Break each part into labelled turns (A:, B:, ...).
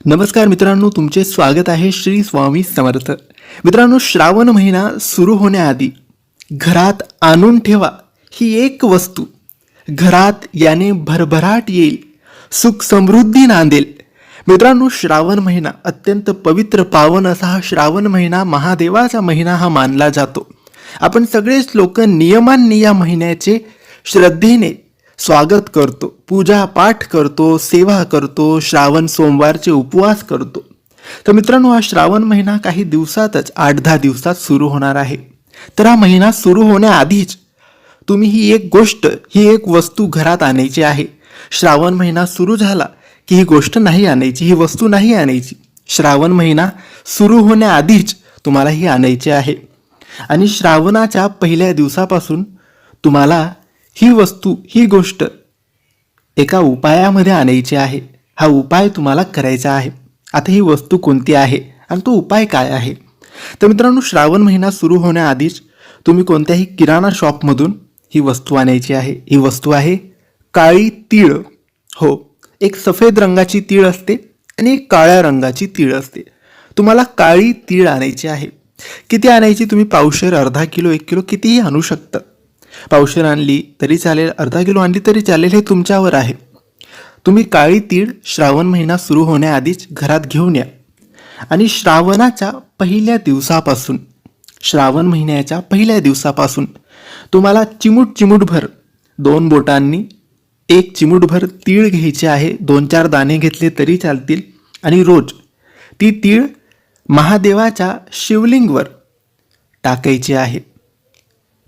A: नमस्कार मित्रांनो, तुमचे स्वागत आहे श्री स्वामी समर्थ. मित्रांनो, श्रावण महिना सुरू होण्याआधी घरात आणून ठेवा ही एक वस्तू. घरात याने भरभराट येईल, सुख समृद्धी नांदेल. मित्रांनो, श्रावण महिना अत्यंत पवित्र पावन असा हा श्रावण महिना महादेवाचा महिना हा मानला जातो. आपण सगळेच लोक नियमांनी या महिन्याचे श्रद्धेने स्वागत करतो, पूजा पाठ करतो, सेवा करतो, श्रावण सोमवारचे उपवास करतो. तर मित्रांनो, हा श्रावण महिना काही दिवसातच 8-10 दिवसात सुरू होणार आहे. तर हा महिना सुरू होण्याआधीच तुम्ही ही एक गोष्ट, ही एक वस्तू घरात आणायची आहे. श्रावण महिना सुरू झाला की ही गोष्ट नाही आणायची, ही वस्तू नाही आणायची. श्रावण महिना सुरू होण्याआधीच तुम्हाला ही आणायची आहे. आणि श्रावणाच्या पहिल्या दिवसापासून तुम्हाला ही वस्तू, ही गोष्ट एका उपायामध्ये आणायची आहे. हा उपाय तुम्हाला करायचा आहे. आता ही वस्तू कोणती आहे आणि तो उपाय काय आहे? तर मित्रांनो, श्रावण महिना सुरू होण्याआधीच तुम्ही कोणत्याही किराणा शॉपमधून ही वस्तू आणायची आहे. ही वस्तू आहे काळी तीळ. हो, एक सफेद रंगाची तीळ असते आणि एक काळ्या रंगाची तीळ असते. तुम्हाला काळी तीळ आणायची आहे. किती आणायची? तुम्ही पावशेर, अर्धा किलो, 1 किलो कितीही आणू शकता. पावशेर आणली तरी चालेल, अर्धा किलो आणली तरी चालेल, हे तुमच्यावर आहे. तुम्ही काळी तीळ श्रावण महिना सुरू होण्याआधीच घरात घेऊन या. आणि श्रावणाच्या पहिल्या दिवसापासून, श्रावण महिन्याच्या पहिल्या दिवसापासून तुम्हाला चिमूटभर 2 बोटांनी 1 चिमूटभर तीळ घ्यायचे आहे. 2-4 दाणे घेतले तरी चालतील. आणि रोज ती तीळ महादेवाच्या शिवलिंगवर टाकायची आहे.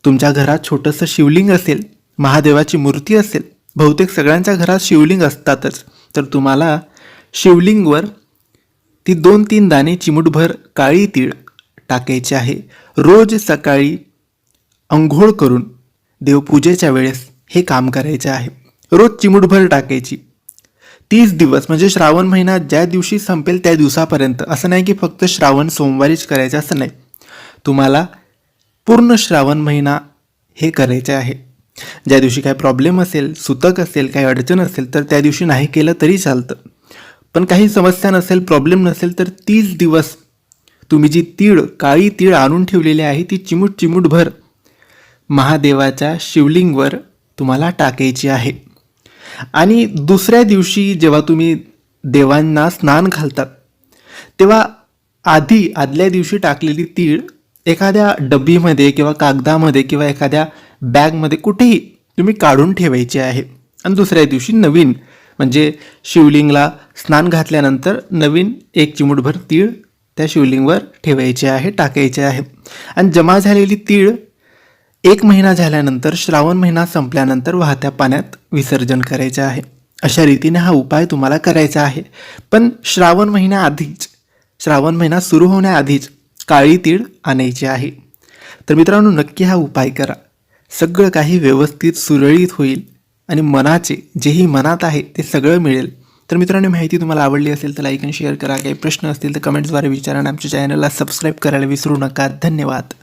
A: तुमच्या घरात छोटंसं शिवलिंग असेल, महादेवाची मूर्ती असेल, बहुतेक सगळ्यांच्या घरात शिवलिंग असतातच, तर तुम्हाला शिवलिंगवर ती 2-3 दाणे चिमूटभर काळी तीळ टाकायची आहे. रोज सकाळी अंघोळ करून देवपूजेच्या वेळेस हे काम करायचे आहे. रोज चिमूटभर टाकायची. 30 दिवस, म्हणजे श्रावण महिना ज्या दिवशी संपेल त्या दिवसापर्यंत. असं नाही की फक्त श्रावण सोमवारीच करायचं, असं नाही. तुम्हाला पूर्ण श्रावण महिना हे करायचे आहे. ज्या दिवशी काही प्रॉब्लेम असेल, सुतक असेल, काही अडचण असेल तर त्या दिवशी नाही केलं तरी चालतं. पण काही समस्या नसेल, प्रॉब्लेम नसेल तर 30 दिवस तुम्ही जी तीळ, काळी तीळ आणून ठेवलेली आहे ती चिमूटभर महादेवाच्या शिवलिंगवर तुम्हाला टाकायची आहे. आणि दुसऱ्या दिवशी जेव्हा तुम्ही देवांना स्नान घालतात तेव्हा आदल्या दिवशी टाकलेली तीळ एखाद्या डब्बीमध्ये किंवा कागदामध्ये किंवा एखाद्या बॅगमध्ये कुठेही तुम्ही काढून ठेवायची आहे. आणि दुसऱ्या दिवशी नवीन, म्हणजे शिवलिंगला स्नान घातल्यानंतर नवीन 1 चिमूटभर तीळ त्या शिवलिंगवर ठेवायचे आहे, टाकायचे आहे. आणि जमा झालेली तीळ 1 महिना झाल्यानंतर, श्रावण महिना संपल्यानंतर वाहत्या पाण्यात विसर्जन करायचे आहे. अशा रीतीने हा उपाय तुम्हाला करायचा आहे. पण श्रावण महिना सुरू होण्याआधीच काळी तीळ आणायची आहे. तर मित्रांनो, नक्की हा उपाय करा. सगळं काही व्यवस्थित सुरळीत होईल आणि मनाचे, जेही मनात आहे ते सगळं मिळेल. तर मित्रांनो, माहिती तुम्हाला आवडली असेल तर लाईक आणि शेअर करा. काही प्रश्न असतील तर कमेंट्सद्वारे विचारा आणि आमच्या चॅनलला सबस्क्राईब करायला विसरू नका. धन्यवाद.